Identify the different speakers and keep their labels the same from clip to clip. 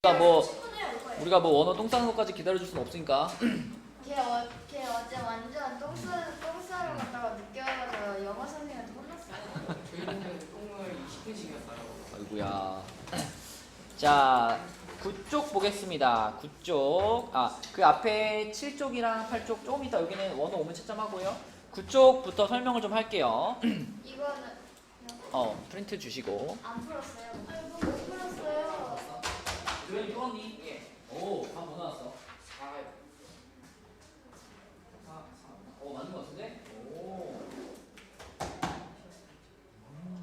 Speaker 1: 우리가 뭐 원어 똥 싸는 것까지 기다려줄 수는 없으니까.
Speaker 2: 걔 어제 완전 똥 싸러 갔다가 늦게 와가지고 영어 선생님한테 혼났어요.
Speaker 3: 저희는 똥을 20분씩이나 싸요.
Speaker 1: 아이고야. 자, 9쪽 보겠습니다. 9쪽. 그 앞에 7쪽이랑 8쪽 조금 이따 여기는 원어 오면 채점하고요. 9쪽부터 설명을 좀 할게요.
Speaker 2: 이거는
Speaker 1: 프린트 주시고.
Speaker 2: 안 풀었어요. 못 풀었어요.
Speaker 1: 조현이 풀었니? 예. 오, 다 뭐 나왔어?
Speaker 3: 4요.
Speaker 1: 맞는 것 같은데? 오.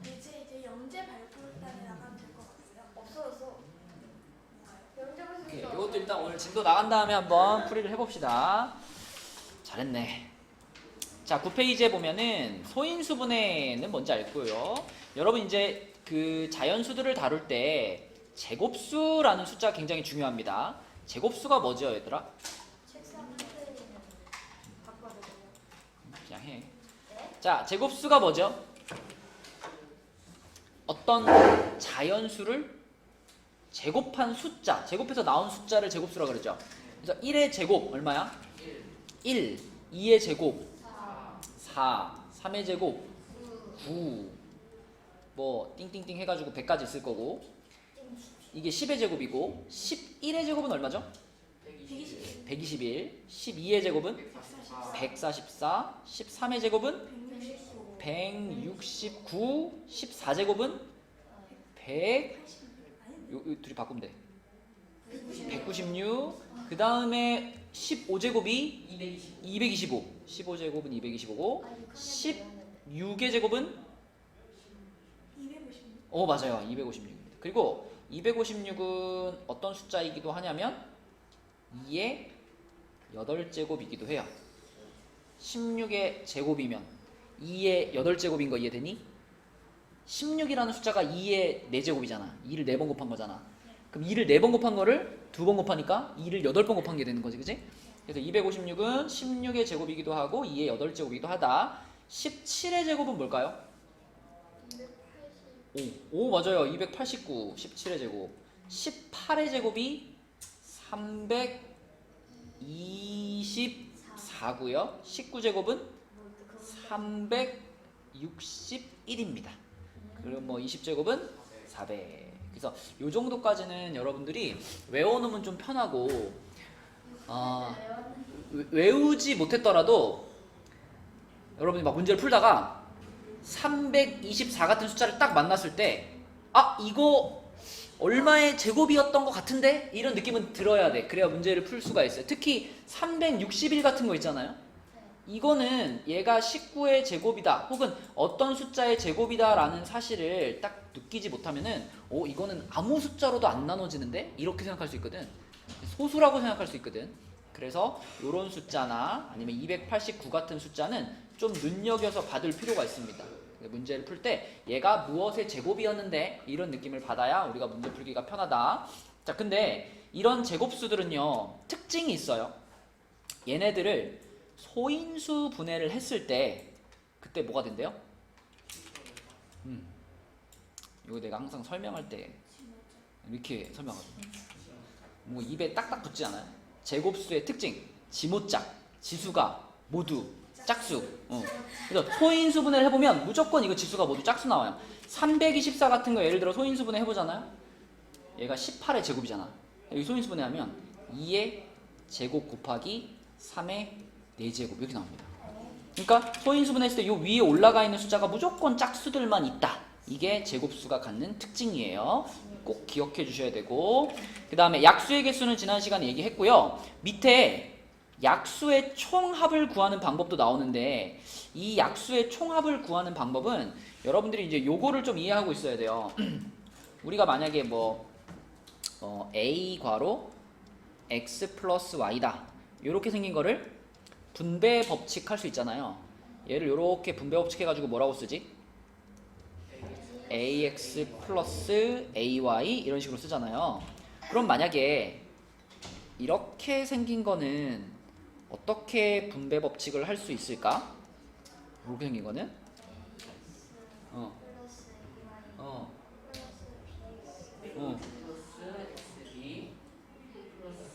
Speaker 4: 이제 영재 발굴단에 나가면 될 것 같고요.
Speaker 2: 없어졌어. 영재가
Speaker 1: 오케이.
Speaker 2: 있어.
Speaker 1: 이것도 일단 오늘 진도 나간 다음에 한번 풀이를 해봅시다. 잘했네. 자, 9페이지에 보면은 소인수분해는 뭔지 알 거예요. 여러분 이제 그 자연수들을 다룰 때 제곱수라는 숫자가 굉장히 중요합니다. 제곱수가 뭐죠, 얘들아?
Speaker 2: 책상 끝에는 바꿔도 돼요.
Speaker 1: 그냥 해.
Speaker 2: 네?
Speaker 1: 자, 제곱수가 뭐죠? 어떤 자연수를 제곱한 숫자, 제곱해서 나온 숫자를 제곱수라고 그러죠. 그래서 1의 제곱 얼마야? 1, 2의 제곱 4, 3의 제곱 9, 뭐 띵띵띵 해가지고 100까지 있을 거고, 이게 10의 제곱이고 11의 제곱은 얼마죠? 121, 12의 제곱은 144, 13의 제곱은 169, 14제곱은 100, 요 둘이 바꾸면 돼. 196, 그 다음에 15제곱이 225, 15제곱은 225고 16의 제곱은
Speaker 4: 256.
Speaker 1: 맞아요. 256입니다. 그리고 256은 어떤 숫자이기도 하냐면 2의 8제곱이기도 해요. 16의 제곱이면 2의 8제곱인 거 이해되니? 16이라는 숫자가 2의 4제곱이잖아. 2를 4번 곱한 거잖아. 그럼 2를 4번 곱한 거를 2번 곱하니까 2를 8번 곱한 게 되는 거지, 그치? 그래서 256은 16의 제곱이기도 하고 2의 8제곱이기도 하다. 17의 제곱은 뭘까요? 5 맞아요. 289, 17의 제곱. 18의 제곱이 324고요. 19제곱은 361입니다. 그리고 뭐 20제곱은 400. 그래서 요 정도까지는 여러분들이 외워놓으면 좀 편하고, 외우지 못했더라도 여러분이 막 문제를 풀다가 324 같은 숫자를 딱 만났을 때, 이거 얼마의 제곱이었던 것 같은데? 이런 느낌은 들어야 돼. 그래야 문제를 풀 수가 있어요. 특히 361 같은 거 있잖아요. 이거는 얘가 19의 제곱이다 혹은 어떤 숫자의 제곱이다 라는 사실을 딱 느끼지 못하면은 이거는 아무 숫자로도 안 나눠지는데? 이렇게 생각할 수 있거든. 소수라고 생각할 수 있거든. 그래서 이런 숫자나 아니면 289 같은 숫자는 좀 눈여겨서 받을 필요가 있습니다. 문제를 풀 때 얘가 무엇의 제곱이었는데 이런 느낌을 받아야 우리가 문제 풀기가 편하다. 자, 근데 이런 제곱수들은요 특징이 있어요. 얘네들을 소인수 분해를 했을 때 그때 뭐가 된대요? 이거 내가 항상 설명할 때 이렇게 설명하거든요. 뭐 입에 딱딱 붙지 않아요? 제곱수의 특징, 지모짝, 지수가 모두 짝수. 그래서 소인수 분해를 해보면 무조건 이거 지수가 모두 짝수 나와요. 324 같은 거 예를 들어 소인수 분해 해보잖아요. 얘가 18의 제곱이잖아. 여기 소인수 분해하면 2의 제곱 곱하기 3의 4제곱 이렇게 나옵니다. 그러니까 소인수 분해했을 때 이 위에 올라가 있는 숫자가 무조건 짝수들만 있다. 이게 제곱수가 갖는 특징이에요. 꼭 기억해 주셔야 되고, 그 다음에 약수의 개수는 지난 시간에 얘기했고요. 밑에 약수의 총합을 구하는 방법도 나오는데 이 약수의 총합을 구하는 방법은 여러분들이 이제 요거를 좀 이해하고 있어야 돼요. 우리가 만약에 a 괄호 x 플러스 y다 요렇게 생긴 거를 분배 법칙 할 수 있잖아요. 얘를 요렇게 분배 법칙 해가지고 뭐라고 쓰지? ax 플러스 ay 이런 식으로 쓰잖아요. 그럼 만약에 이렇게 생긴 거는 어떻게 분배 법칙을 할 수 있을까? 이렇게 생긴 거는?
Speaker 3: 플러스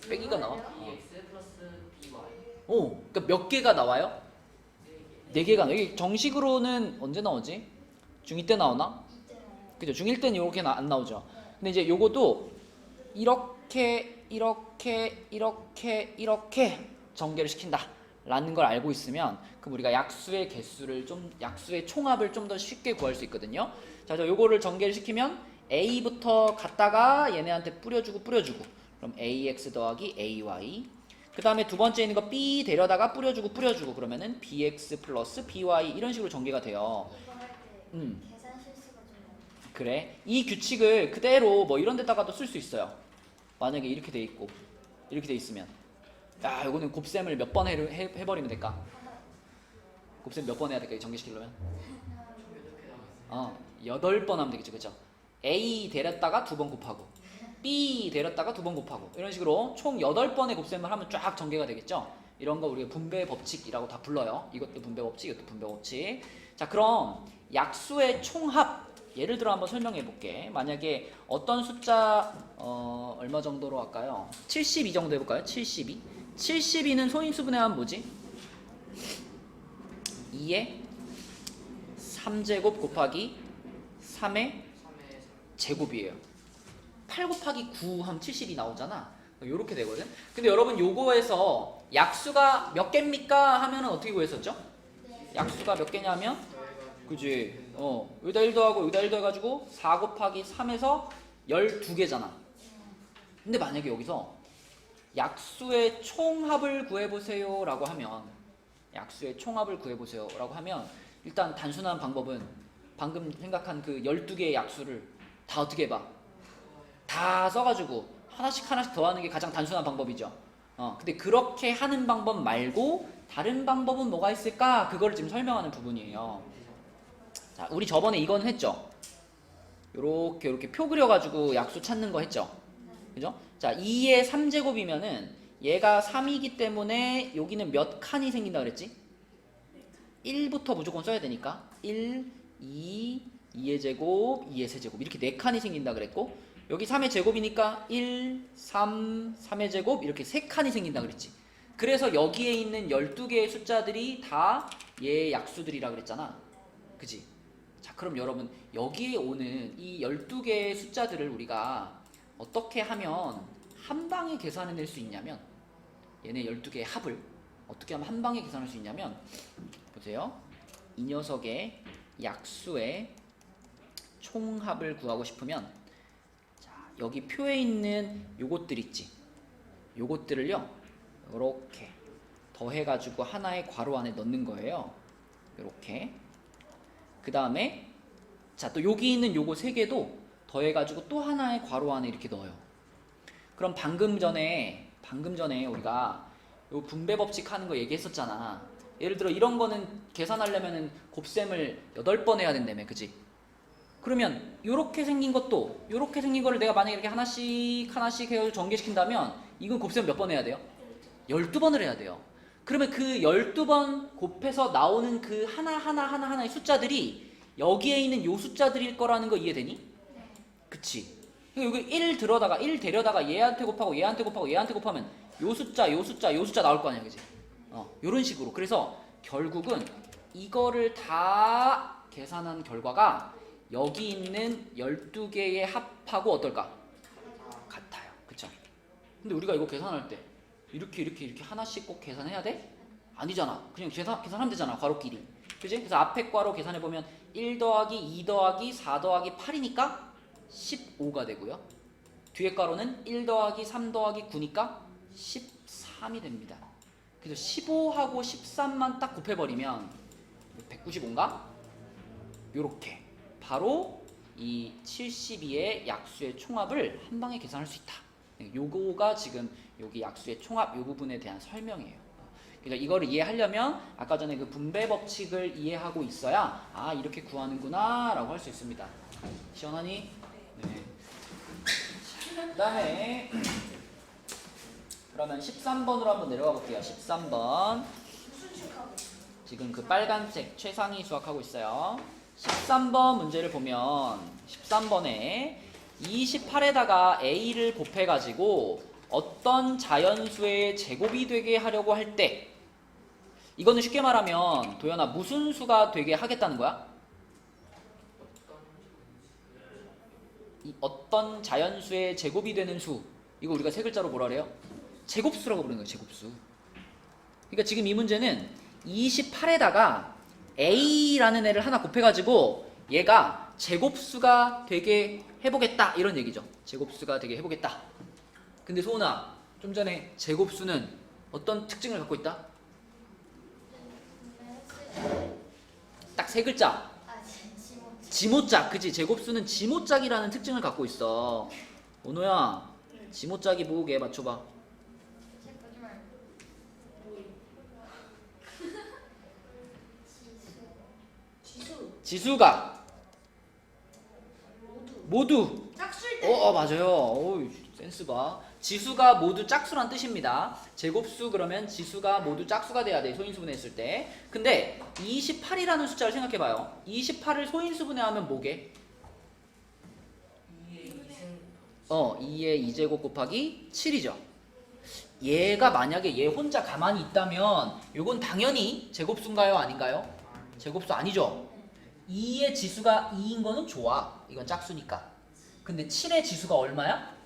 Speaker 1: 빼기가 나와?
Speaker 3: EX 플러스 BY.
Speaker 1: 그러니까 몇 개가 나와요? 4개가 나와. 여기 정식으로는 언제 나오지? 중2 때 나오나?
Speaker 2: 있잖아요.
Speaker 1: 그죠? 중1 때는 이렇게 안 나오죠. 근데 이제 요것도 이렇게 전개를 시킨다 라는 걸 알고 있으면 그럼 우리가 약수의 개수를 약수의 총합을 좀 더 쉽게 구할 수 있거든요. 자, 요거를 전개를 시키면 A부터 갖다가 얘네한테 뿌려주고 그럼 AX 더하기 AY, 그 다음에 두 번째 있는 거 B 데려다가 뿌려주고 그러면은 BX 플러스 BY 이런 식으로 전개가 돼요.
Speaker 2: 이거 할 때 계산 실수가 좀 많아요.
Speaker 1: 그래, 이 규칙을 그대로 뭐 이런 데다가도 쓸 수 있어요. 만약에 이렇게 돼 있고 이렇게 돼 있으면 야, 이거는 곱셈을 몇 번 해버리면 될까? 곱셈 몇 번 해야 될까? 전개시키려면? 8번 하면 되겠죠, 그죠? A 데렸다가 2번 곱하고 B 데렸다가 2번 곱하고 이런 식으로 총 8번의 곱셈을 하면 쫙 전개가 되겠죠? 이런 거 우리가 분배 법칙이라고 다 불러요. 이것도 분배 법칙, 이것도 분배 법칙. 자, 그럼 약수의 총합 예를 들어 한번 설명해 볼게. 만약에 어떤 숫자 얼마 정도로 할까요? 72 정도 해볼까요? 72는 소인수분해하면 뭐지? 2의 3제곱 곱하기 3의
Speaker 3: 3의
Speaker 1: 제곱이에요. 8 곱하기 9 하면 70이 나오잖아. 요렇게 되거든. 근데 여러분 요거에서 약수가 몇 개입니까? 하면은 어떻게 구했었죠? 약수가 몇 개냐면 그지? 여기다 1 더하고 여기다 1 더해가지고 4 곱하기 3에서 12개잖아. 근데 만약에 여기서 약수의 총합을 구해보세요 라고 하면 일단 단순한 방법은 방금 생각한 그 12개의 약수를 다 어떻게 해봐? 다 써가지고 하나씩 더하는 게 가장 단순한 방법이죠. 근데 그렇게 하는 방법 말고 다른 방법은 뭐가 있을까? 그걸 지금 설명하는 부분이에요. 자, 우리 저번에 이건 했죠? 요렇게 표 그려가지고 약수 찾는 거 했죠? 그죠? 자, 2의 3제곱이면은 얘가 3이기 때문에 여기는 몇 칸이 생긴다 그랬지? 1부터 무조건 써야 되니까 1, 2, 2의 제곱, 2의 세제곱 이렇게 4칸이 생긴다 그랬고 여기 3의 제곱이니까 1, 3, 3의 제곱 이렇게 3칸이 생긴다 그랬지. 그래서 여기에 있는 12개의 숫자들이 다 얘의 약수들이라 그랬잖아. 그지? 자, 그럼 여러분 여기에 오는 이 12개의 숫자들을 우리가 어떻게 하면 한 방에 계산해낼 수 있냐면 얘네 12개의 합을 어떻게 하면 한 방에 계산할 수 있냐면 보세요. 이 녀석의 약수의 총합을 구하고 싶으면 자, 여기 표에 있는 요것들 있지. 요것들을요. 이렇게 더해가지고 하나의 괄호 안에 넣는 거예요. 이렇게. 그 다음에 자, 또 여기 있는 요거 3개도 더해가지고 또 하나의 괄호 안에 이렇게 넣어요. 그럼 방금 전에 우리가 요 분배 법칙 하는 거 얘기했었잖아. 예를 들어 이런 거는 계산하려면은 곱셈을 8번 해야 된다며, 그지? 그러면 요렇게 생긴 거를 내가 만약에 이렇게 하나씩 해서 전개시킨다면 이건 곱셈 몇 번 해야 돼요? 12번을 해야 돼요. 그러면 그 12번 곱해서 나오는 그 하나의 숫자들이 여기에 있는 요 숫자들일 거라는 거 이해되니? 그치? 여기 1 데려다가 얘한테 곱하고 얘한테 곱하면 요 숫자 나올 거 아니야, 그치? 요런 식으로. 그래서 결국은 이거를 다 계산한 결과가 여기 있는 12개의 합하고 어떨까? 같아요. 그쵸? 근데 우리가 이거 계산할 때 이렇게 하나씩 꼭 계산해야 돼? 아니잖아. 그냥 계산하면 되잖아. 괄호끼리. 그치? 그래서 앞에 괄호 계산해보면 1 더하기 2 더하기 4 더하기 8이니까 15가 되고요. 뒤에 괄호는 1 더하기 3 더하기 9니까 13이 됩니다. 그래서 15하고 13만 딱 곱해버리면 195인가? 요렇게 바로 이 72의 약수의 총합을 한 방에 계산할 수 있다. 요거가 지금 여기 약수의 총합 요 부분에 대한 설명이에요. 그러니까 이거를 이해하려면 아까 전에 그 분배 법칙을 이해하고 있어야 아, 이렇게 구하는구나 라고 할 수 있습니다. 시원하니? 네. 그 다음에 그러면 13번으로 한번 내려가 볼게요. 13번. 지금 그 빨간색 최상위 수학하고 있어요. 13번 문제를 보면 13번에 28에다가 A를 곱해가지고 어떤 자연수의 제곱이 되게 하려고 할 때, 이거는 쉽게 말하면 도연아 무슨 수가 되게 하겠다는 거야? 이 어떤 자연수의 제곱이 되는 수, 이거 우리가 세 글자로 뭐라 그래요? 제곱수라고 부르는 거예요. 제곱수. 그러니까 지금 이 문제는 28에다가 a라는 애를 하나 곱해가지고 얘가 제곱수가 되게 해보겠다 이런 얘기죠. 제곱수가 되게 해보겠다. 근데 소은아, 좀 전에 제곱수는 어떤 특징을 갖고 있다? 딱 세 글자. 지모짝. 그치? 제곱수는 지모짝이라는 특징을 갖고 있어. 원호야, 지모짝이 뭐게? 맞춰봐. 지수가 모두
Speaker 4: 짝수일 때.
Speaker 1: 맞아요. 어우, 센스 봐. 지수가 모두 짝수란 뜻입니다. 제곱수 그러면 지수가 모두 짝수가 돼야 돼. 소인수분해 했을 때. 근데 28이라는 숫자를 생각해 봐요. 28을 소인수분해하면 뭐게? 2의 2제곱 곱하기 7이죠. 얘가 만약에 얘 혼자 가만히 있다면 요건 당연히 제곱수인가요? 아닌가요? 제곱수 아니죠. 2의 지수가 2인 거는 좋아. 이건 짝수니까. 근데 7의 지수가 얼마야?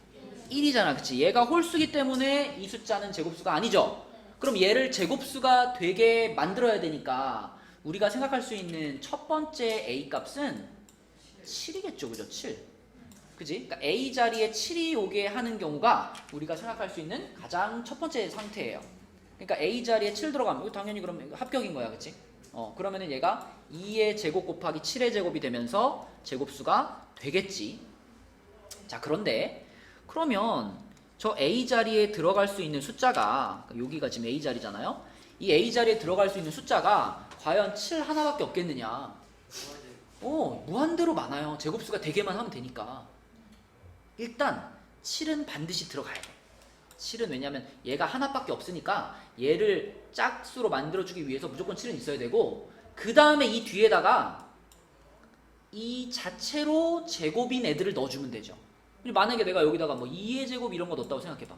Speaker 1: 1이잖아. 그치? 얘가 홀수기 때문에 이 숫자는 제곱수가 아니죠. 그럼 얘를 제곱수가 되게 만들어야 되니까 우리가 생각할 수 있는 첫 번째 A 값은 7이겠죠. 그죠? 7. 그지? 그러니까 A 자리에 7이 오게 하는 경우가 우리가 생각할 수 있는 가장 첫 번째 상태예요. 그러니까 A 자리에 7 들어가면 이거 당연히 그럼 합격인 거야. 그치? 그러면은 얘가 2의 제곱 곱하기 7의 제곱이 되면서 제곱수가 되겠지. 자, 그런데 그러면 저 A 자리에 들어갈 수 있는 숫자가, 여기가 지금 A 자리잖아요. 이 A 자리에 들어갈 수 있는 숫자가 과연 7 하나밖에 없겠느냐? 무한대로 많아요. 제곱수가 되게만 하면 되니까. 일단 7은 반드시 들어가야 돼. 7은 왜냐면 얘가 하나밖에 없으니까 얘를 짝수로 만들어주기 위해서 무조건 7은 있어야 되고, 그 다음에 이 뒤에다가 이 자체로 제곱인 애들을 넣어주면 되죠. 만약에 내가 여기다가 뭐 2의 제곱 이런 거 넣었다고 생각해봐.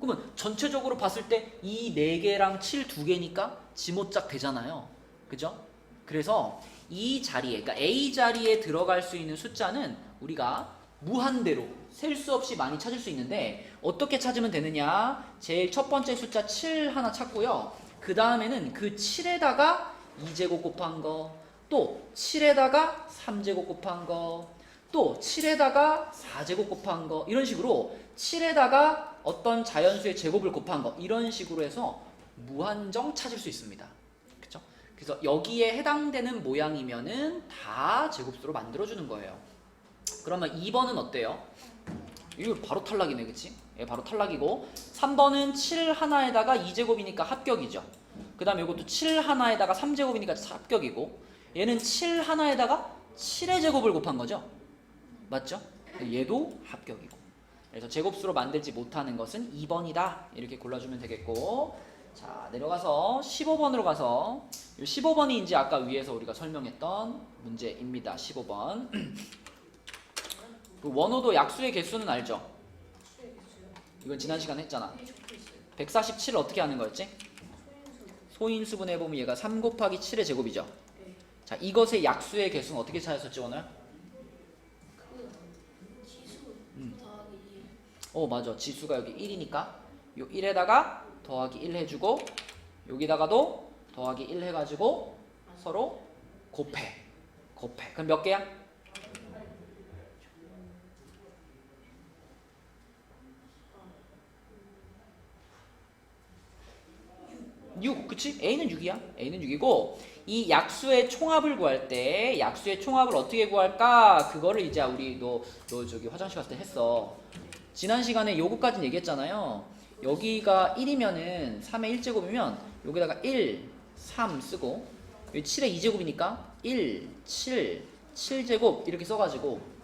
Speaker 1: 그러면 전체적으로 봤을 때 이 4개랑 7 2개니까 지모짝 되잖아요. 그죠? 그래서 이 자리에, 그러니까 A 자리에 들어갈 수 있는 숫자는 우리가 무한대로 셀 수 없이 많이 찾을 수 있는데, 어떻게 찾으면 되느냐? 제일 첫 번째 숫자 7 하나 찾고요. 그 다음에는 그 7에다가 2제곱 곱한 거, 또 7에다가 3제곱 곱한 거, 또 7에다가 4제곱 곱한 거, 이런 식으로 7에다가 어떤 자연수의 제곱을 곱한 거, 이런 식으로 해서 무한정 찾을 수 있습니다. 그쵸? 그래서 여기에 해당되는 모양이면은 다 제곱수로 만들어주는 거예요. 그러면 2번은 어때요? 이거 바로 탈락이네, 그치? 예, 바로 탈락이고, 3번은 7 하나에다가 2제곱이니까 합격이죠. 그 다음에 이것도 7 하나에다가 3제곱이니까 합격이고, 얘는 7 하나에다가 7의 제곱을 곱한 거죠. 맞죠? 얘도 합격이고. 그래서 제곱수로 만들지 못하는 것은 2번이다. 이렇게 골라주면 되겠고, 자, 내려가서 15번으로 가서, 이 15번이 이제 아까 위에서 우리가 설명했던 문제입니다. 15번. 그 원호도 약수의 개수는 알죠? 이건 지난 시간에 했잖아. 147을 어떻게 하는 거였지? 소인수분 해보면 얘가 3 곱하기 7의 제곱이죠. 자, 이것의 약수의 개수는 어떻게 찾았었지, 오늘? 맞아. 지수가 여기 1이니까 요 1에다가 더하기 1 해주고, 여기다가도 더하기 1 해가지고 서로 곱해. 그럼 몇 개야? 6, 그치? A는 6이야. A는 6이고, 이 약수의 총합을 구할 때 약수의 총합을 어떻게 구할까? 그거를 이제 우리 너 저기 화장실 갔을 때 했어. 지난 시간에 요거까지는 얘기했잖아요. 여기가 1이면은 3의 1제곱이면 여기다가 1, 3 쓰고, 여기 7의 2제곱이니까 1, 7, 7제곱 이렇게 써가지고,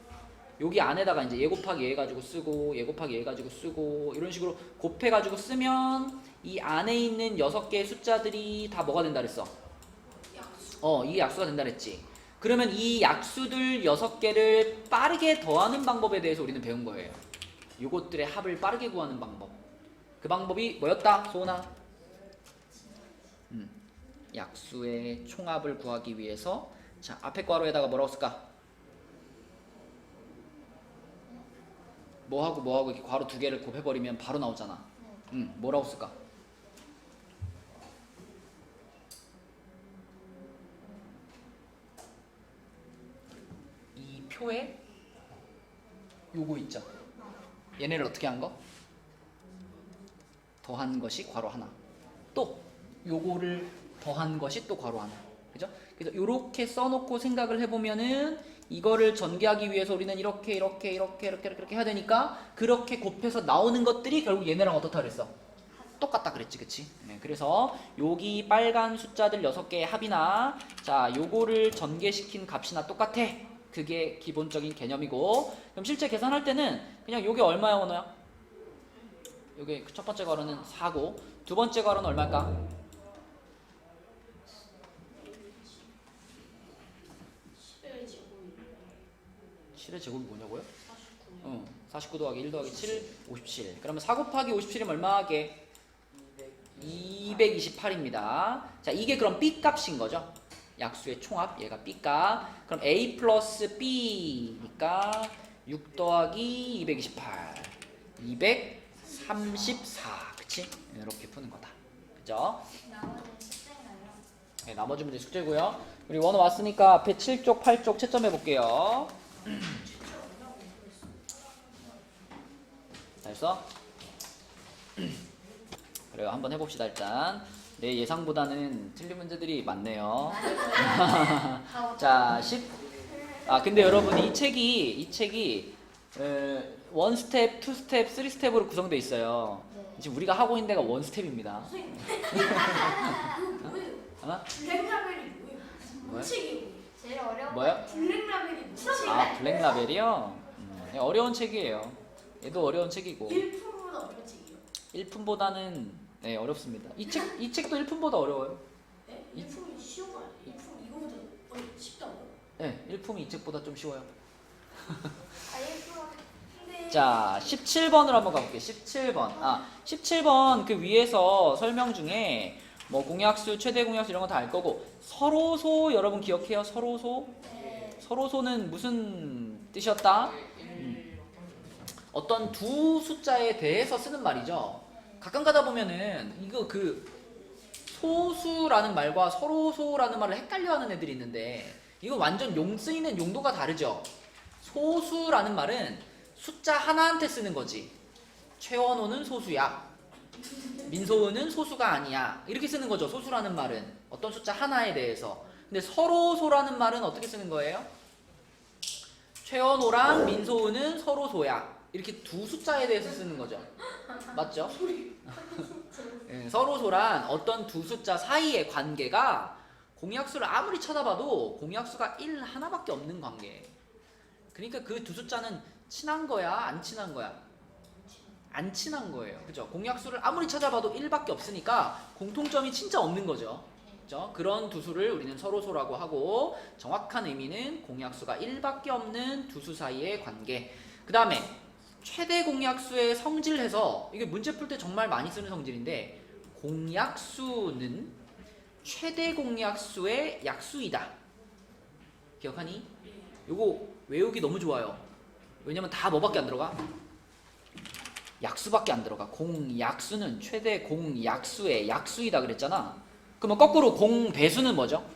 Speaker 1: 여기 안에다가 이제 얘 곱하기 얘 가지고 쓰고, 얘 곱하기 얘 가지고 쓰고, 이런 식으로 곱해가지고 쓰면 이 안에 있는 6개의 숫자들이 다 뭐가 된다 그랬어? 이게 약수가 된다 그랬지. 그러면 이 약수들 6개를 빠르게 더하는 방법에 대해서 우리는 배운 거예요. 요것들의 합을 빠르게 구하는 방법. 그 방법이 뭐였다, 소은아? 약수의 총합을 구하기 위해서 자 앞에 괄호에다가 뭐라고 쓸까? 뭐하고 이렇게 괄호 두 개를 곱해버리면 바로 나오잖아. 뭐라고 쓸까? 이 표에 요거 있죠. 얘네를 어떻게 한 거? 더한 것이 괄호 하나. 또 요거를 더한 것이 또 괄호 하나. 그죠? 그래서 요렇게 써놓고 생각을 해보면은 이거를 전개하기 위해서 우리는 이렇게 해야 되니까 그렇게 곱해서 나오는 것들이 결국 얘네랑 어떻다 그랬어? 똑같다 그랬지, 그치? 네, 그래서 여기 빨간 숫자들 6개의 합이나 자 요거를 전개시킨 값이나 똑같아. 그게 기본적인 개념이고, 그럼 실제 계산할 때는 그냥 요게 얼마야, 원호야? 요게 첫 번째 괄호는 4고 두 번째 괄호는 얼마일까? 7의 제곱이 뭐냐고요? 49 더하기 1 더하기 7, 57. 그러면 4 곱하기 57이면 얼마 하게? 228입니다. 자, 이게 그럼 B 값인 거죠? 약수의 총합, 얘가 B 값. 그럼 A 플러스 B니까 6 더하기 228. 234. 그치? 이렇게 푸는 거다. 그죠?
Speaker 2: 나머지는 숙제인가요?
Speaker 1: 네, 나머지 문제 숙제고요. 우리 원어 왔으니까 앞에 7쪽, 8쪽 채점해 볼게요. 됐어? 그래요. 한번 해봅시다. 일단 내 예상보다는 틀린 문제들이 많네요. 자, 근데 여러분 이 책이 1스텝, 2스텝, 3스텝으로 구성되어 있어요. 지금 우리가 하고 있는 데가 1스텝입니다.
Speaker 4: 블랙라벨이 뭐예요?
Speaker 1: 뭐야?
Speaker 4: 책이
Speaker 2: 제일 어려운
Speaker 1: 뭐야?
Speaker 4: 블랙라벨이 뭐지?
Speaker 1: 아, 블랙라벨이요? 어려운 책이에요. 얘도 어려운 책이고
Speaker 4: 1품보다 어려운 책이요?
Speaker 1: 1품보다는 네, 어렵습니다. 이 책도 1품보다 어려워요.
Speaker 4: 네? 1품이 쉬운 거 아니에요? 1품 이거보다 쉽다고요?
Speaker 1: 네, 1품이 이 책보다 좀 쉬워요.
Speaker 4: 근데
Speaker 1: 자, 17번으로 한번 가볼게요. 17번. 17번 그 위에서 설명 중에 뭐 공약수, 최대 공약수 이런 거 다 알 거고 서로소 여러분 기억해요? 서로소?
Speaker 4: 네.
Speaker 1: 서로소는 무슨 뜻이었다? 어떤 두 숫자에 대해서 쓰는 말이죠. 가끔 가다 보면은 이거 그 소수라는 말과 서로소라는 말을 헷갈려하는 애들이 있는데 이거 완전 쓰이는 용도가 다르죠. 소수라는 말은 숫자 하나한테 쓰는 거지. 최원호는 소수야. 민소은은 소수가 아니야. 이렇게 쓰는 거죠. 소수라는 말은 어떤 숫자 하나에 대해서. 근데 서로소라는 말은 어떻게 쓰는 거예요? 최원호랑 민소은은 서로소야. 이렇게 두 숫자에 대해서 쓰는 거죠. 맞죠? 네, 서로소란 어떤 두 숫자 사이의 관계가 공약수를 아무리 찾아봐도 공약수가 1 하나밖에 없는 관계. 그러니까 그 두 숫자는 친한 거야, 안 친한 거야? 안 친한 거예요. 그죠? 공약수를 아무리 찾아봐도 1밖에 없으니까 공통점이 진짜 없는 거죠. 그죠? 그런 두 수를 우리는 서로소라고 하고 정확한 의미는 공약수가 1밖에 없는 두 수 사이의 관계. 그 다음에 최대 공약수의 성질해서 이게 문제 풀 때 정말 많이 쓰는 성질인데 공약수는 최대 공약수의 약수이다. 기억하니? 요거 외우기 너무 좋아요. 왜냐면 다 뭐밖에 안 들어가? 약수밖에 안 들어가. 공약수는 최대 공약수의 약수이다 그랬잖아. 그러면 거꾸로 공배수는 뭐죠?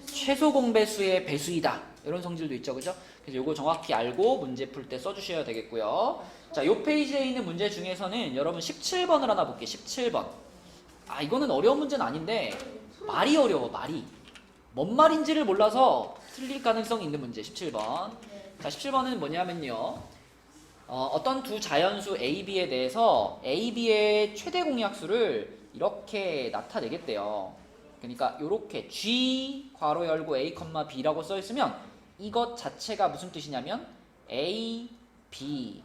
Speaker 1: 최소 공배수의 배수이다. 이런 성질도 있죠. 그죠? 그래서 요거 정확히 알고 문제 풀 때 써주셔야 되겠고요. 자, 요 페이지에 있는 문제 중에서는 여러분 17번을 하나 볼게요. 17번. 이거는 어려운 문제는 아닌데 말이 어려워. 말이. 뭔 말인지를 몰라서 틀릴 가능성이 있는 문제. 17번. 자, 17번은 뭐냐면요. 어떤 두 자연수 A, B에 대해서 A, B의 최대 공약수를 이렇게 나타내겠대요. 그러니까 이렇게 G 괄호 열고 A, B라고 써 있으면 이것 자체가 무슨 뜻이냐면 A, B의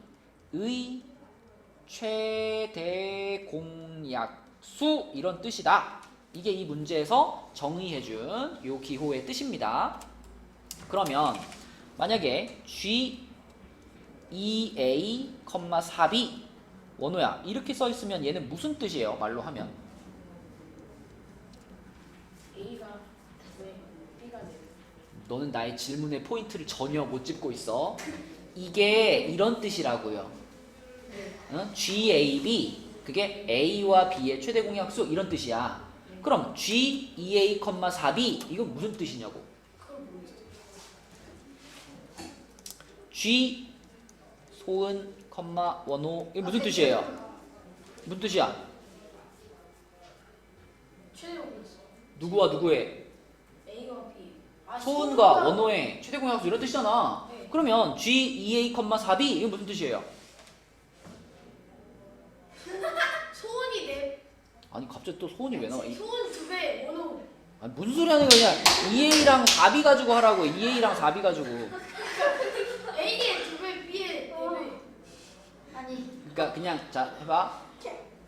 Speaker 1: 최대 공약수 이런 뜻이다. 이게 이 문제에서 정의해준 요 기호의 뜻입니다. 그러면 만약에 G 2a, 4b 원호야. 이렇게 써 있으면 얘는 무슨 뜻이에요? 말로 하면.
Speaker 4: A가 2배, B가 4배.
Speaker 1: 너는 나의 질문의 포인트를 전혀 못 짚고 있어. 이게 이런 뜻이라고요. 응? GAB 그게 A와 B의 최대 공약수 이런 뜻이야. 그럼 G 2A, 4B 이건 무슨 뜻이냐고.
Speaker 4: 그걸 모르겠어.
Speaker 1: G 소은, 원호 이게 무슨 뜻이에요? 무슨 뜻이야?
Speaker 4: 최대 공약수.
Speaker 1: 누구와 누구의?
Speaker 4: A와 B.
Speaker 1: 소은과 원호의 최대 공약수 이런 뜻이잖아.
Speaker 4: 네.
Speaker 1: 그러면 G 2A, 4B 이게 무슨 뜻이에요?
Speaker 4: 소은이 4.
Speaker 1: 아니 갑자기 또 소은이 왜 나와?
Speaker 4: 소은 2배, 원호.
Speaker 1: 아니 무슨 소리 하는 거냐? 2A랑 4B 가지고 하라고. 2A랑 4B 가지고.
Speaker 4: A의 2배, B의 4배.
Speaker 2: 아니
Speaker 1: 그러니까 그냥 자 해봐.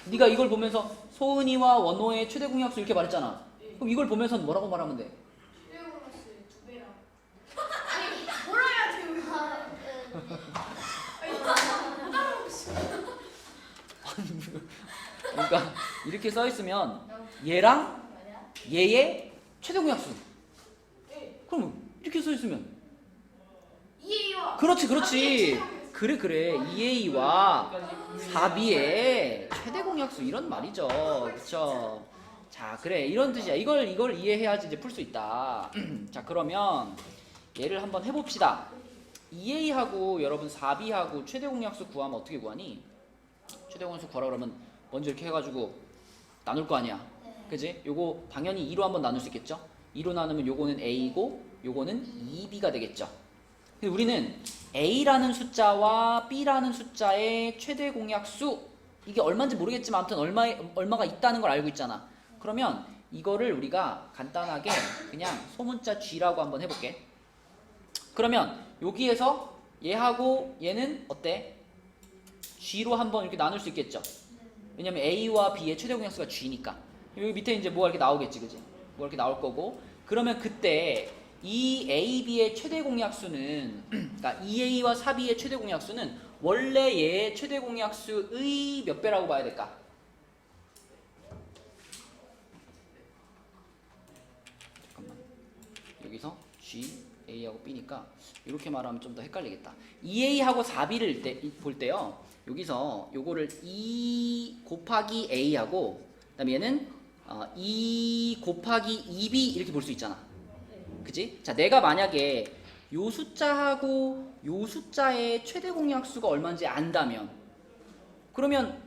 Speaker 1: 네가 이걸 보면서 소은이와 원호의 최대 공약수 이렇게 말했잖아. 그럼 이걸 보면서 뭐라고 말하면 돼?
Speaker 4: 최대 공약수의 2배랑. 아니, 뭐라 해야 돼요? 아니, 못 알아보겠어.
Speaker 1: 그러니까 이렇게 써 있으면 얘랑 얘의 최대 공약수.
Speaker 4: 네.
Speaker 1: 그럼 이렇게 써 있으면
Speaker 4: A와
Speaker 1: 그렇지. 그래 2A와 4B의 최대 공약수 이런 말이죠. 그렇죠? 자, 그래. 이런 뜻이야. 이걸 이해해야지 이제 풀 수 있다. 자, 그러면 얘를 한번 해 봅시다. 2A하고 여러분 4B하고 최대 공약수 구하면 어떻게 구하니? 최대 공약수 구하라 그러면 먼저 이렇게 해 가지고 나눌 거 아니야. 그지? 요거 당연히 2로 한번 나눌 수 있겠죠? 2로 나누면 요거는 A고 요거는 2B가 되겠죠. 근데 우리는 A라는 숫자와 B라는 숫자의 최대 공약수 이게 얼마인지 모르겠지만 아무튼 얼마가 있다는 걸 알고 있잖아. 그러면 이거를 우리가 간단하게 그냥 소문자 G라고 한번 해볼게. 그러면 여기에서 얘하고 얘는 어때? G로 한번 이렇게 나눌 수 있겠죠. 왜냐면 A와 B의 최대 공약수가 G니까. 여기 밑에 이제 뭐가 이렇게 나오겠지, 그지? 뭐가 이렇게 나올 거고. 그러면 그때 이 A, B의 최대 공약수는 그러니까 2A와 4B의 최대 공약수는 원래 얘의 최대 공약수의 몇 배라고 봐야 될까? 잠깐만. 여기서 G, A하고 B니까 이렇게 말하면 좀 더 헷갈리겠다. 2A하고 4B를 볼 때요. 여기서 요거를 2 곱하기 A하고 그다음에 얘는 2 곱하기 2B 이렇게 볼 수 있잖아. 그치? 자, 내가 만약에 요 숫자하고 요 숫자의 최대 공약수가 얼마인지 안다면 그러면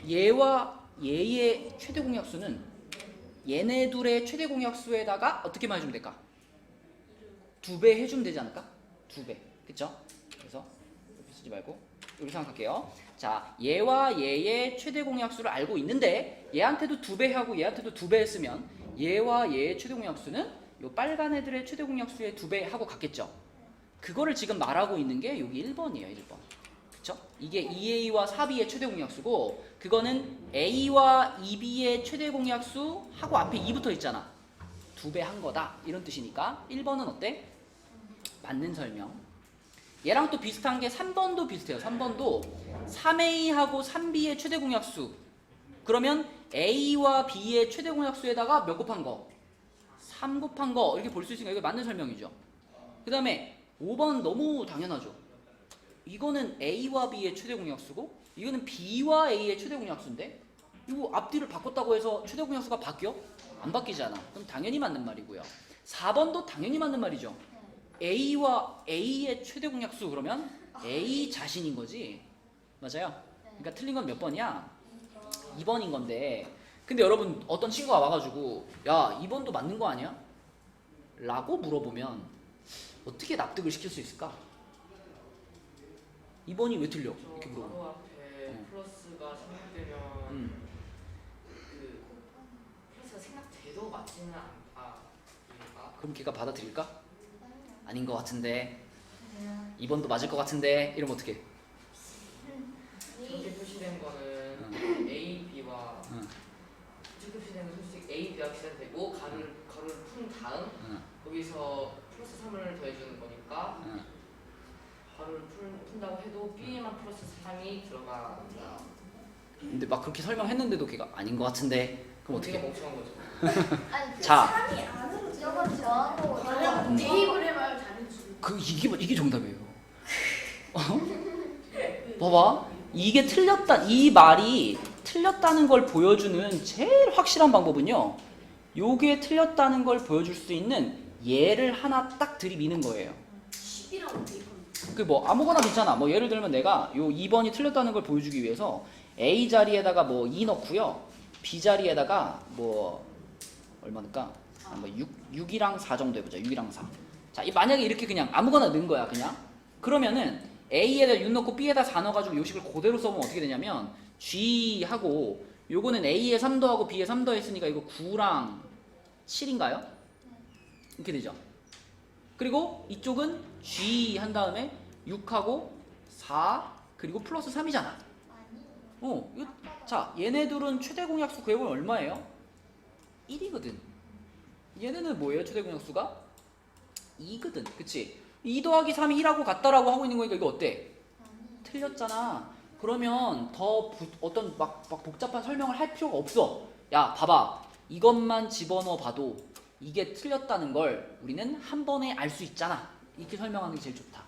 Speaker 1: 얘와 얘의 최대 공약수는 얘네 둘의 최대 공약수에다가 어떻게만 해주면 될까? 2배 해주면 되지 않을까? 2배. 그쵸? 그래서 이렇게 쓰지 말고 이렇게 생각할게요. 자, 얘와 얘의 최대 공약수를 알고 있는데 얘한테도 2배 하고 얘한테도 2배 했으면 얘와 얘의 최대 공약수는 요 빨간 애들의 최대 공약수의 2배 하고 같겠죠. 그거를 지금 말하고 있는 게 여기 1번이에요. 1번. 그쵸? 이게 2A와 4B의 최대 공약수고 그거는 A와 2B의 최대 공약수 하고 앞에 2 붙어 있잖아. 2배 한 거다. 이런 뜻이니까 1번은 어때? 맞는 설명. 얘랑 또 비슷한 게 3번도 비슷해요. 3번도 3A하고 3B의 최대 공약수. 그러면 A와 B의 최대 공약수에다가 몇 곱한 거? 3 곱한 거 이렇게 볼 수 있으니까 이게 맞는 설명이죠. 그 다음에 5번 너무 당연하죠. 이거는 A와 B의 최대 공약수고 이거는 B와 A의 최대 공약수인데 이거 앞뒤를 바꿨다고 해서 최대 공약수가 바뀌어? 안 바뀌잖아. 그럼 당연히 맞는 말이고요. 4번도 당연히 맞는 말이죠. A와 A의 최대 공약수 그러면 A 자신인 거지. 맞아요? 그러니까 틀린 건 몇 번이야? 2번인 건데 근데 여러분 어떤 친구가 와가지고 야 2번도 맞는 거 아니야? 라고 물어보면 어떻게 납득을 시킬 수 있을까? 2번이 왜 틀려? 이렇게
Speaker 3: 저
Speaker 1: 물어보면
Speaker 3: 바로 앞에 플러스가 생각되면 그 플러스가 생각돼도 맞지는 않다. 이유가
Speaker 1: 그럼 걔가 받아들일까? 아닌 것 같은데 2번도 맞을 것 같은데 이러면 어떡해?
Speaker 3: 저렇게 표시된 거는 A, B와
Speaker 1: 응.
Speaker 3: 저렇게 표시된 건 솔직히 A, B와 비슷해도 되고 가루를 푼 다음
Speaker 1: 응.
Speaker 3: 거기서 플러스 3을 더해주는 거니까
Speaker 1: 응.
Speaker 3: 바로 가루를 푼다고 해도 B에만 플러스 3이 들어간다.
Speaker 1: 근데 막 그렇게 설명했는데도 걔가 아닌 것 같은데 그럼 어떻게
Speaker 3: 우리가
Speaker 1: 해?
Speaker 3: 멍청한 거죠.
Speaker 2: 아니
Speaker 1: 자,
Speaker 4: 3이 안으로
Speaker 2: 저건 더한 거고
Speaker 4: 과연 대입을 해봐요 다른 수.
Speaker 1: 이게 정답이에요. 봐봐, 이게 틀렸다, 이 말이 틀렸다는 걸 보여주는 제일 확실한 방법은요, 요게 틀렸다는 걸 보여줄 수 있는 예를 하나 딱 들이미는 거예요.
Speaker 4: 10이라고 대입하면
Speaker 1: 그 뭐 아무거나 괜찮아. 뭐 예를 들면 내가 요 2번이 틀렸다는 걸 보여주기 위해서 A 자리에다가 뭐 2 넣고요, B 자리에다가 뭐 얼마니까 뭐 6이랑 4 정도 해보자. 6이랑 4. 자, 만약에 이렇게 그냥 아무거나 넣은 거야 그냥. 그러면은 A에다 6 넣고 B에다 4 넣어가지고 요식을 그대로 써보면 어떻게 되냐면 G하고 요거는 A에 3 더하고 B에 3 더했으니까 이거 9랑 7인가요? 이렇게 되죠. 그리고 이쪽은 G 한 다음에 6하고 4 그리고 플러스 3이잖아. 이거, 자, 얘네들은 최대 공약수 구해보면 얼마예요? 1이거든. 얘네는 뭐예요? 최대 공약수가? 2거든. 그치? 2 더하기 3이 1하고 같다라고 하고 있는 거니까 이거 어때? 틀렸잖아. 그러면 더 어떤 막 복잡한 설명을 할 필요가 없어. 야, 봐봐. 이것만 집어넣어 봐도 이게 틀렸다는 걸 우리는 한 번에 알 수 있잖아. 이렇게 설명하는 게 제일 좋다.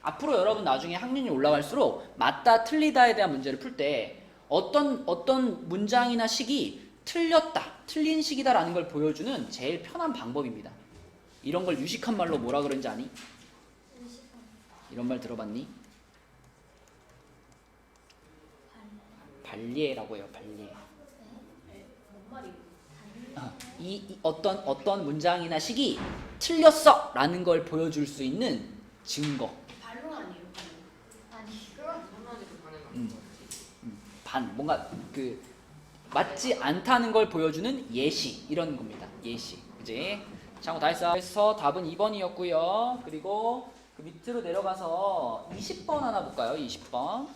Speaker 1: 앞으로 여러분 나중에 학년이 올라갈수록 맞다 틀리다에 대한 문제를 풀 때 어떤 문장이나 식이 틀렸다, 틀린 식이다라는 걸 보여주는 제일 편한 방법입니다. 이런 걸 유식한 말로 뭐라 그런지 아니? 이런 말 들어봤니? 발리에라고 해요. 발리에.
Speaker 3: 뭔 말이에요?
Speaker 1: 이 어떤 문장이나 식이 틀렸어 라는 걸 보여줄 수 있는 증거.
Speaker 4: 반론 아니에요? 반론.
Speaker 2: 아니 그건
Speaker 3: 한마디로 반응 안
Speaker 1: 뭔가 그 맞지 않다는 걸 보여주는 예시 이런 겁니다. 예시. 그지? 자, 다 했어. 그래서 답은 2번이었고요. 그리고 그 밑으로 내려가서 20번 하나 볼까요? 20번.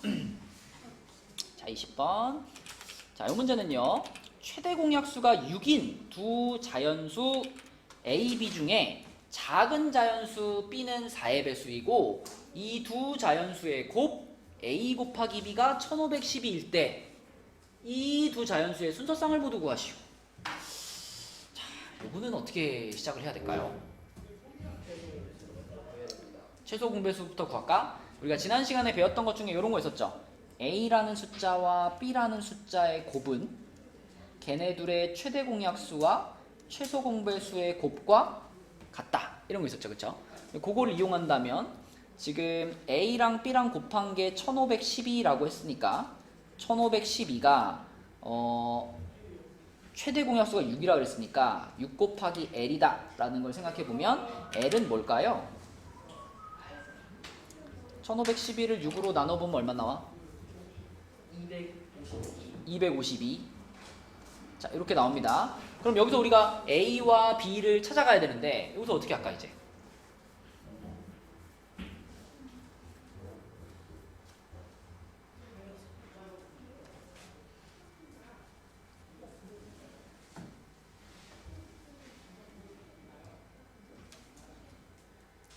Speaker 1: 자, 20번. 자, 이 문제는요. 최대 공약수가 6인 두 자연수 A, B 중에 작은 자연수 B는 4의 배수이고 이 두 자연수의 곱 A 곱하기 B가 1512일 때 이 두 자연수의 순서쌍을 모두 구하시오. 자, 이거는 어떻게 시작을 해야 될까요? 최소 공배수부터 구할까? 우리가 지난 시간에 배웠던 것 중에 이런 거 있었죠. A라는 숫자와 B라는 숫자의 곱은 걔네 둘의 최대 공약수와 최소 공배수의 곱과 같다. 이런 거 있었죠. 그쵸? 그거를 이용한다면 지금 A랑 B랑 곱한 게 1512라고 했으니까 1512가 최대 공약수가 6이라고 그랬으니까 6 곱하기 L이다 라는 걸 생각해보면 L은 뭘까요? 1512를 6으로 나눠보면 얼마 나와? 252. 자, 이렇게 나옵니다. 그럼 여기서 우리가 A와 B를 찾아가야 되는데 여기서 어떻게 할까 이제?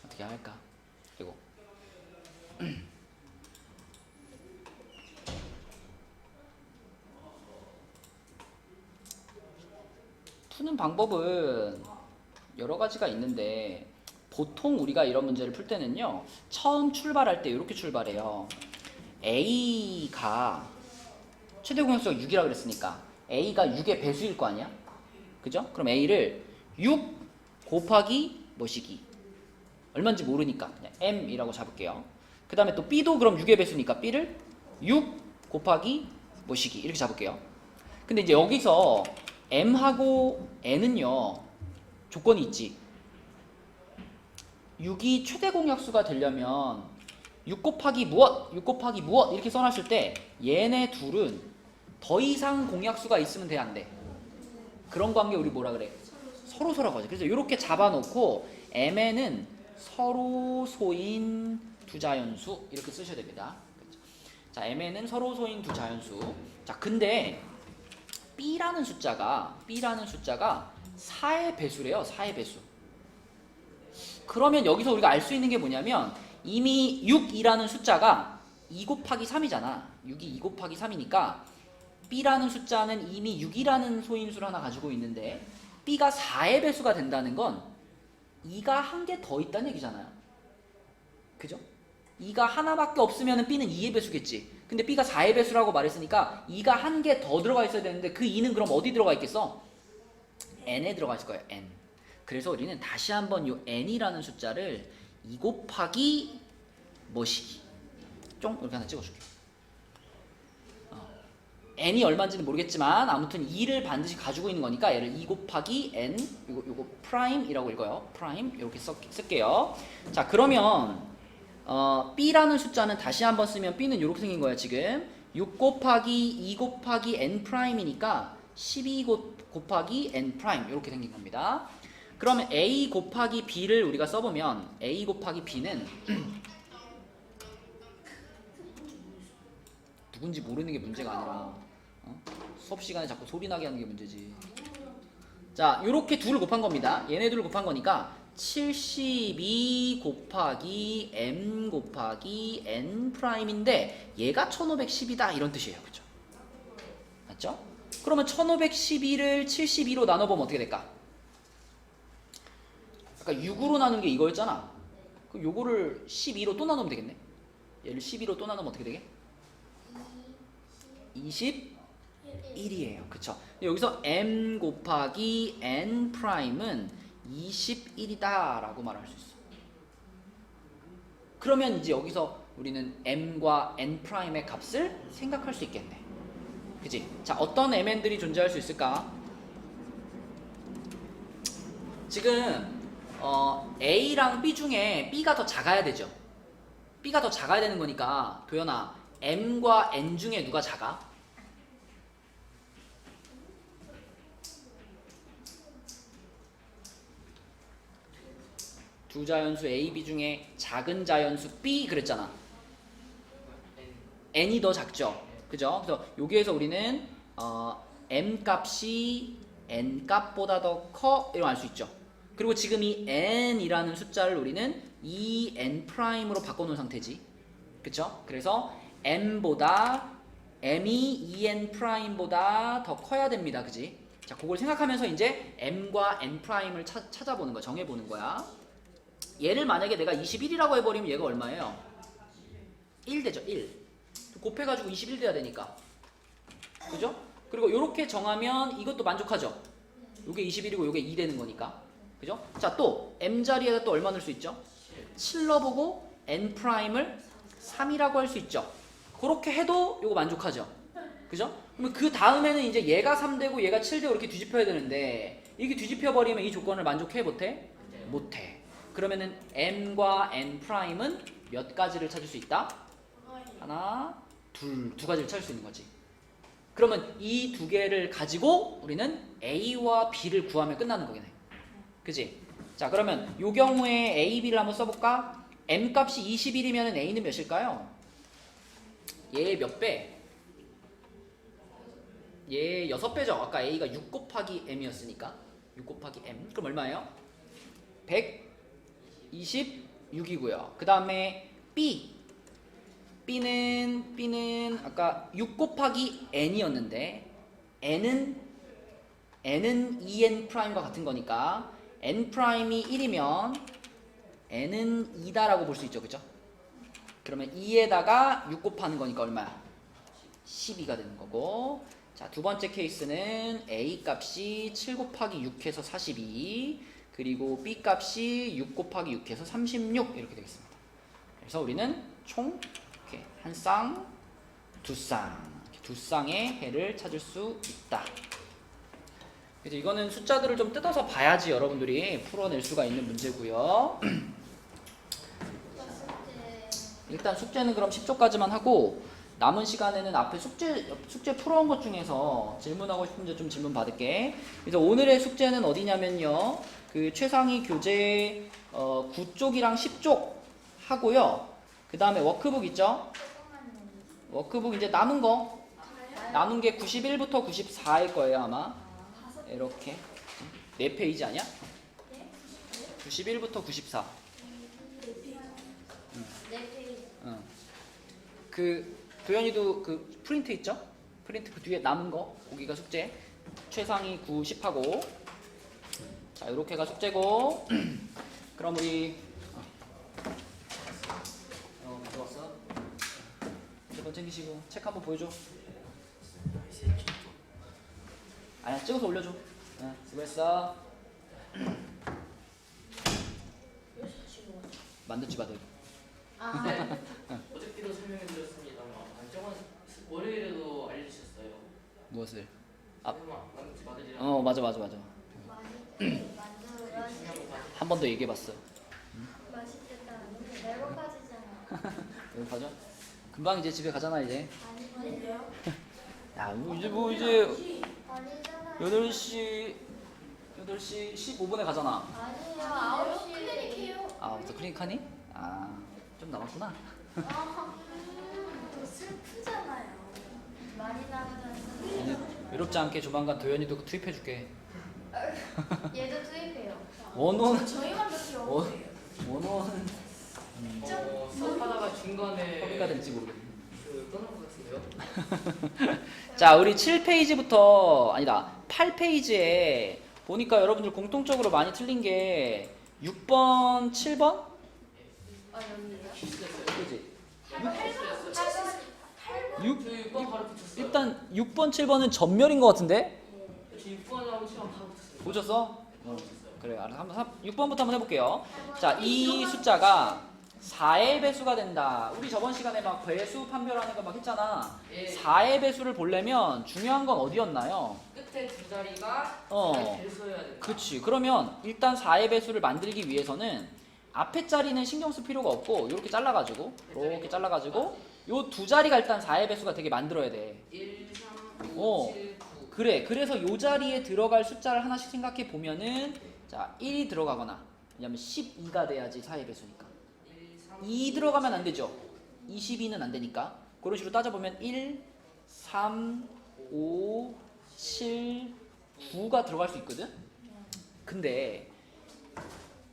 Speaker 1: 어떻게 할까? 이거. 푸는 방법은 여러 가지가 있는데 보통 우리가 이런 문제를 풀 때는요, 처음 출발할 때 이렇게 출발해요. A가 최대 공약수가 6이라고 그랬으니까 A가 6의 배수일 거 아니야? 그죠? 그럼 A를 6 곱하기 뭐시기 얼마인지 모르니까 그냥 M이라고 잡을게요. 그 다음에 또 B도 그럼 6의 배수니까 B를 6 곱하기 뭐시기 이렇게 잡을게요. 근데 이제 여기서 M하고 N은요 조건이 있지. 6이 최대 공약수가 되려면 6 곱하기 무엇, 6 곱하기 무엇 이렇게 써놨을 때 얘네 둘은 더 이상 공약수가 있으면 돼, 안 돼? 그런 관계 우리 뭐라 그래? 서로소라고 하죠. 그래서 이렇게 잡아놓고 M에는 서로소인 두 자연수 이렇게 쓰셔야 됩니다. 자, M에는 서로소인 두 자연수. 자, 근데 B라는 숫자가 4의 배수래요. 4의 배수. 그러면 여기서 우리가 알 수 있는 게 뭐냐면 이미 6이라는 숫자가 2 곱하기 3이잖아. 6이 2 곱하기 3이니까 B라는 숫자는 이미 6이라는 소인수를 하나 가지고 있는데 B가 4의 배수가 된다는 건 2가 한 개 더 있다는 얘기잖아요. 그죠? 2가 하나밖에 없으면 B는 2의 배수겠지. 근데 B가 4의 배수라고 말했으니까 2가 한 개 더 들어가 있어야 되는데 그 2는 그럼 어디 들어가 있겠어? n에 들어가 있을 거예요. n. 그래서 우리는 다시 한번 이 n이라는 숫자를 2 곱하기 뭐시기 쫑 이렇게 하나 찍어줄게. n이 얼마인지는 모르겠지만 아무튼 2를 반드시 가지고 있는 거니까 얘를 2 곱하기 n 요거 프라임이라고 읽어요. 프라임 이렇게 쓸게요. 자 그러면 b라는 숫자는 다시 한번 쓰면 b는 이렇게 생긴 거야. 지금 6 곱하기 2 곱하기 n 프라임이니까 12 곱하기 n 프라임 이렇게 생긴 겁니다. 그러면 a 곱하기 b를 우리가 써보면 a 곱하기 b는 누군지 모르는 게 문제가 아니라 수업 시간에 자꾸 소리 나게 하는 게 문제지. 자, 요렇게 둘을 곱한 겁니다. 얘네 둘을 곱한 거니까 72 곱하기 m 곱하기 n 프라임인데 얘가 1512다 이런 뜻이에요. 그죠? 맞죠? 그러면 1512를 72로 나눠보면 어떻게 될까? 아까 6으로 나눈 게 이거였잖아. 그럼 요거를 12로 또 나누면 되겠네. 얘를 12로 또 나누면 어떻게 되게? 21이에요. 그쵸? 여기서 m 곱하기 n 프라임은 21이다 라고 말할 수 있어. 그러면 이제 여기서 우리는 m과 n 프라임의 값을 생각할 수 있겠네. 그치? 자, 어떤 mn들이 존재할 수 있을까? 지금 A랑 B 중에 B가 더 작아야 되죠. B가 더 작아야 되는 거니까 도연아, M과 N 중에 누가 작아? 두 자연수 A, B 중에 작은 자연수 B 그랬잖아. N이 더 작죠. 그죠? 그래서 여기에서 우리는 M 값이 N 값보다 더 커 이런 걸 알 수 있죠. 그리고 지금 이 n이라는 숫자를 우리는 2n''으로 바꿔놓은 상태지. 그쵸? 그래서 m이 2n''보다 더 커야 됩니다. 그지? 자, 그걸 생각하면서 이제 m과 n''을 찾아보는 거야. 정해보는 거야. 얘를 만약에 내가 21이라고 해버리면 얘가 얼마예요? 1 되죠. 1. 곱해가지고 21 돼야 되니까. 그죠? 그리고 이렇게 정하면 이것도 만족하죠? 요게 21이고 요게 2 되는 거니까. 그죠? 자, 또 m 자리에다 또 얼마 넣을 수 있죠? 7 넣어보고 n 프라임을 3이라고 할 수 있죠. 그렇게 해도 요거 만족하죠. 그죠? 그러면 그 다음에는 이제 얘가 3 되고 얘가 7 되고 이렇게 뒤집혀야 되는데 이게 뒤집혀 버리면 이 조건을 만족해 못해? 못해. 그러면은 m과 n 프라임은 몇 가지를 찾을 수 있다? 하나, 두 가지를 찾을 수 있는 거지. 그러면 이 두 개를 가지고 우리는 a와 b를 구하면 끝나는 거겠네. 그지? 자, 그러면 요 경우에 A, B를 한번 써볼까? M 값이 21이면 A는 몇일까요? 얘 몇 배? 얘 6배죠. 아까 A가 6 곱하기 M이었으니까 6 곱하기 M. 그럼 얼마예요? 126이고요. 그 다음에 B는 아까 6 곱하기 N이었는데 N은 2n 프라임과 같은 거니까 n 프라임이 1이면 n은 2다라고 볼 수 있죠. 그죠? 그러면 2에다가 6 곱하는 거니까 얼마야? 12가 되는 거고. 자, 두 번째 케이스는 A 값이 7 곱하기 6해서 42, 그리고 B 값이 6 곱하기 6해서 36 이렇게 되겠습니다. 그래서 우리는 총 이렇게 한 쌍, 두 쌍의 해를 찾을 수 있다. 그래서 이거는 숫자들을 좀 뜯어서 봐야지 여러분들이 풀어낼 수가 있는 문제고요. 일단 숙제는 그럼 10조까지만 하고 남은 시간에는 앞에 숙제 풀어온 것 중에서 질문하고 싶은데 좀 질문 받을게. 그래서 오늘의 숙제는 어디냐면요, 그 최상위 교재 9쪽이랑 10쪽 하고요. 그 다음에 워크북 있죠? 워크북 이제 남은 게 91부터 94일 거예요 아마. 이렇게 4페이지 아니야? 91부터 94.
Speaker 2: 네 페이지.
Speaker 1: 그 도현이도 그 프린트 있죠? 프린트 그 뒤에 남은 거 거기가 숙제. 최상위 9, 10하고. 자, 요렇게가 숙제고. 그럼 우리 들어왔어? 핸드폰 챙기시고 책 한번 보여줘. 아니야, 찍어서 올려줘. 수고했어. 만두집 아들.
Speaker 2: 아,
Speaker 3: 어저께도 설명해드렸습니다만 안정환 월요일에도 알려주셨어요.
Speaker 1: 무엇을?
Speaker 3: 설마 만두집 아들이랑
Speaker 1: 맞아.
Speaker 2: 만두
Speaker 3: 중요한 거 봐서
Speaker 1: 한 번 더 얘기해봤어.
Speaker 2: 맛있겠다. 배고파지잖아.
Speaker 1: 여기 가자. 금방 이제 집에 가잖아 이제.
Speaker 2: 아니요.
Speaker 1: 야, 이제 뭐 이제
Speaker 2: 아니잖아요.
Speaker 1: 8시 15분에 가잖아.
Speaker 2: 아니요. 9시.
Speaker 4: 클리닉해요.
Speaker 1: 아, 벌써 클리닉하니? 아, 좀 남았구나.
Speaker 4: 더 슬프잖아요.
Speaker 2: 많이 나가잖아.
Speaker 1: 이제 외롭지 않게 조만간 도현이도 투입해줄게.
Speaker 2: 얘도 투입해요.
Speaker 1: 원호는
Speaker 4: 저희만 몇개
Speaker 1: 원-
Speaker 4: 없어요.
Speaker 1: 원호는
Speaker 3: 수업하다가 중간에
Speaker 1: 허비가 될지 모르겠네.
Speaker 3: 그 떠난 것 같은데요?
Speaker 1: 자, 우리 7페이지부터 아니다 8페이지에 보니까 여러분들 공통적으로 많이 틀린 게 6번, 7번?
Speaker 2: 아, 여기요?
Speaker 3: 실수했어요.
Speaker 1: 그지?
Speaker 3: 8번
Speaker 1: 6?
Speaker 3: 저 6번 바로 붙였어요.
Speaker 1: 일단 6번, 7번은 전멸인 것 같은데?
Speaker 3: 저 6번하고 7번 바로 붙였어요.
Speaker 1: 보셨어?
Speaker 3: 바로 붙였어요.
Speaker 1: 그래, 알았어. 한번 6번부터 한번 해볼게요. 자, 이 숫자가 4의 배수가 된다. 우리 저번 시간에 막 배수 판별하는 거 막 했잖아.
Speaker 3: 예,
Speaker 1: 4의 배수를 보려면 중요한 건 어디였나요?
Speaker 3: 끝에 두 자리가
Speaker 1: 어.
Speaker 3: 잘 써야 된다.
Speaker 1: 그치. 그러면 일단 4의 배수를 만들기 위해서는 앞에 자리는 신경 쓸 필요가 없고 이렇게 잘라가지고 이렇게 잘라가지고 요 두 자리가 일단 4의 배수가 되게 만들어야 돼.
Speaker 3: 1, 3, 5, 7, 9.
Speaker 1: 그래. 그래서 요 자리에 들어갈 숫자를 하나씩 생각해 보면은 자 1이 들어가거나 왜냐면 12가 돼야지 4의 배수니까
Speaker 3: 1, 3,
Speaker 1: 2 들어가면 안 되죠. 22는 안 되니까 그런 식으로 따져보면 1, 3, 5, 7, 9가 들어갈 수 있거든. 근데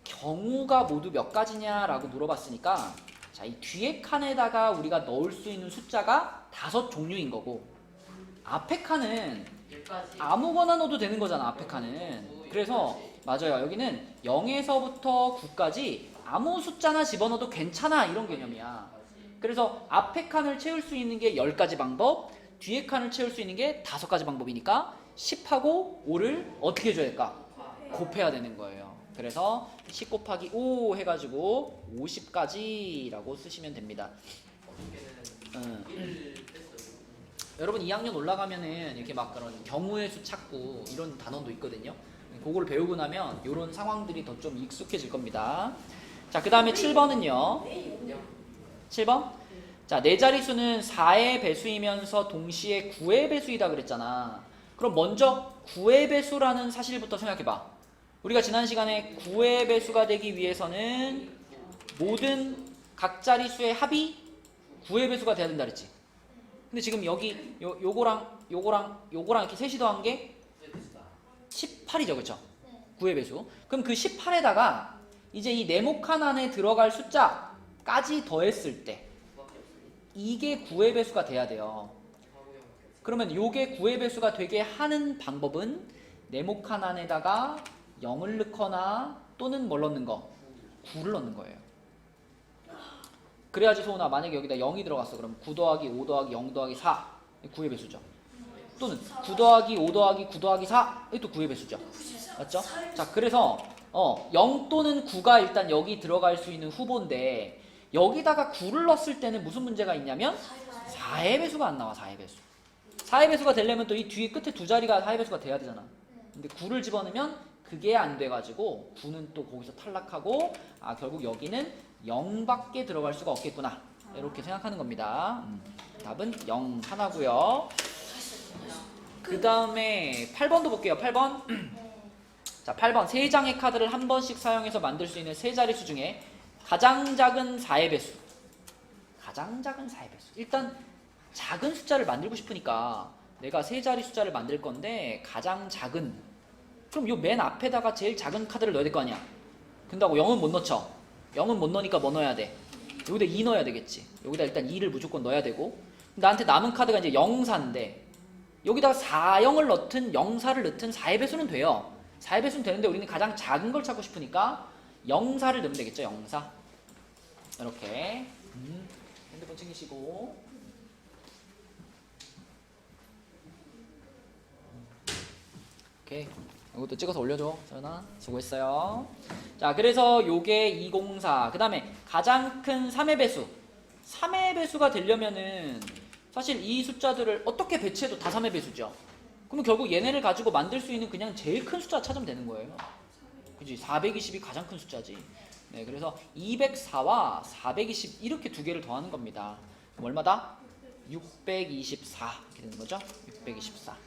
Speaker 1: 경우가 모두 몇 가지냐라고 물어봤으니까 자, 이 뒤에 칸에다가 우리가 넣을 수 있는 숫자가 5 종류인 거고 앞에 칸은
Speaker 3: 여기까지.
Speaker 1: 아무거나 넣어도 되는 거잖아. 앞에 칸은. 그래서 맞아요. 여기는 0에서부터 9까지 아무 숫자나 집어넣어도 괜찮아 이런 개념이야. 그래서 앞에 칸을 채울 수 있는 게 10가지 방법, 뒤에 칸을 채울 수 있는 게 5가지 방법이니까 10하고 5를 어떻게 해줘야 될까? 곱해야 되는 거예요. 그래서 10 곱하기 5 해가지고 50까지라고 쓰시면 됩니다.
Speaker 3: 어저께는 1 뺐어요.
Speaker 1: 여러분 2학년 올라가면은 이렇게 막 그런 경우의 수 찾고 이런 단어도 있거든요. 그거를 배우고 나면 이런 상황들이 더 좀 익숙해질 겁니다. 자, 그 다음에 7번은요. 7번. 자, 네 자릿수는 4의 배수이면서 동시에 9의 배수이다 그랬잖아. 그럼 먼저 9의 배수라는 사실부터 생각해봐. 우리가 지난 시간에 9의 배수가 되기 위해서는 모든 각 자릿수의 합이 9의 배수가 돼야 된다 그랬지. 근데 지금 여기 요거랑 이렇게 셋이 더한 게 18이죠, 그렇죠? 9의 배수. 그럼 그 18에다가 이제 이 네모 칸 안에 들어갈 숫자까지 더했을 때 이게 9의 배수가 돼야 돼요. 그러면 요게 9의 배수가 되게 하는 방법은 네모 칸 안에다가 0을 넣거나 또는 뭘 넣는 거? 9를 넣는 거예요. 그래야지 소은아, 만약에 여기다 0이 들어갔어. 그럼 9 더하기 5 더하기 0 더하기 4 9의 배수죠. 또는 9 더하기 5 더하기 9 더하기 4 이것도 9의 배수죠. 맞죠? 자, 그래서 0 또는 9가 일단 여기 들어갈 수 있는 후보인데 여기다가 9를 넣었을 때는 무슨 문제가 있냐면 4의 배수가 안 나와. 4의 배수. 4의 배수가 되려면 또 이 뒤에 끝에 두 자리가 4의 배수가 돼야 되잖아. 근데 9를 집어넣으면 그게 안 돼가지고 9는 또 거기서 탈락하고 결국 여기는 0밖에 들어갈 수가 없겠구나. 이렇게 생각하는 겁니다. 답은 0 하나고요. 그 다음에 8번도 볼게요. 8번. 자, 8번. 3장의 카드를 한 번씩 사용해서 만들 수 있는 세 자릿수 중에 가장 작은 4의 배수. 가장 작은 4의 배수. 일단 작은 숫자를 만들고 싶으니까 내가 세 자리 숫자를 만들 건데 가장 작은, 그럼 요 맨 앞에다가 제일 작은 카드를 넣어야 될 거 아니야. 근다고 0은 못 넣죠. 0은 못 넣으니까 뭐 넣어야 돼? 여기다 2 넣어야 되겠지. 여기다 일단 2를 무조건 넣어야 되고, 나한테 남은 카드가 이제 0사인데 여기다가 4, 0을 넣든 0, 4를 넣든 4의 배수는 돼요. 4의 배수는 되는데 우리는 가장 작은 걸 찾고 싶으니까 0, 4를 넣으면 되겠죠. 0, 4 이렇게. 핸드폰 챙기시고. 오케이. 이것도 찍어서 올려줘. 서연아 수고했어요. 자, 그래서 요게 204. 그 다음에 가장 큰 3의 배수. 3의 배수가 되려면은 사실 이 숫자들을 어떻게 배치해도 다 3의 배수죠. 그러면 결국 얘네를 가지고 만들 수 있는 그냥 제일 큰 숫자 찾으면 되는 거예요. 그지? 420이 가장 큰 숫자지. 네, 그래서 204와 420 이렇게 두 개를 더하는 겁니다. 그럼 얼마다? 624 이렇게 되는 거죠? 624.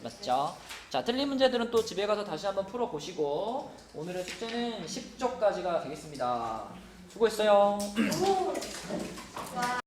Speaker 1: 맞죠? 자, 틀린 문제들은 또 집에 가서 다시 한번 풀어보시고 오늘의 숙제는 10쪽까지가 되겠습니다. 수고했어요.
Speaker 2: 와.